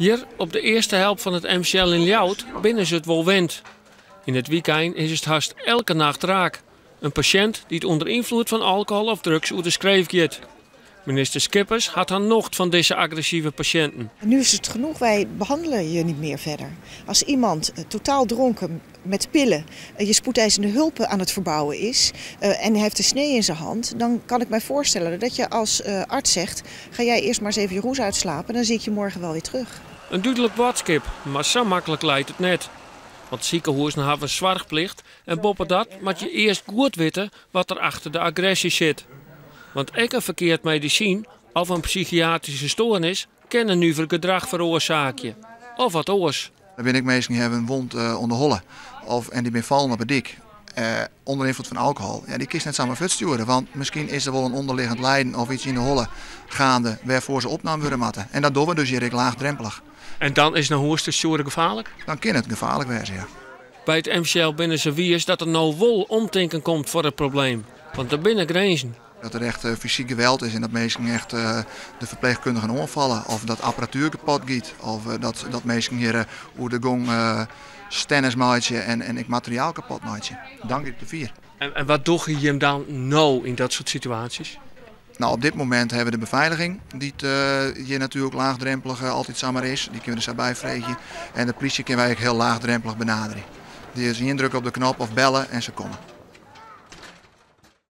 Hier op de eerste helft van het MCL in Ljouwert binnen ze het wel wend. In het weekend is het haast elke nacht raak. Een patiënt die het onder invloed van alcohol of drugs uit de schreef gaat. Minister Schippers had haar nocht van deze agressieve patiënten. Nu is het genoeg, wij behandelen je niet meer verder. Als iemand totaal dronken met pillen je spoedeisende hulp aan het verbouwen is en hij heeft een snee in zijn hand, dan kan ik mij voorstellen dat je als arts zegt, ga jij eerst maar eens even je roes uitslapen, dan zie ik je morgen wel weer terug. Een duidelijk woordskip, maar zo makkelijk leidt het net. Want ziekenhuizen hebben een zorgplicht en boven dat moet je eerst goed weten wat er achter de agressie zit. Want ook een verkeerd medicijn of een psychiatrische stoornis kan een nuver gedrag veroorzaken. Of wat oors. Dan ben ik meestal hebben een wond onderhollen en die ben vallen op het dik. Onder invloed van alcohol. Ja, die kiest net samen sturen, want misschien is er wel een onderliggend lijden of iets in de holle gaande waarvoor ze opname worden moeten. En dat doen we dus hier laagdrempelig. En dan is een hoersturen gevaarlijk? Dan kan het gevaarlijk wezen, ja. Bij het MCL binnen ze wiers dat er nou wel omdenken komt voor het probleem. Want er binnen grenzen. Dat er echt fysiek geweld is en dat mensen echt de verpleegkundigen omvallen. Of dat apparatuur kapot gaat. Of dat mensen hier hoe de gong stennis maatje en ik materiaal kapot maatje. Dan gaat het te vier. En wat doe je hem dan nou in dat soort situaties? Nou, op dit moment hebben we de beveiliging, die hier natuurlijk laagdrempelig altijd samen is. Die kunnen we er bij vregen. En de politie kunnen wij ook heel laagdrempelig benaderen. Die is indrukken op de knop of bellen en ze komen.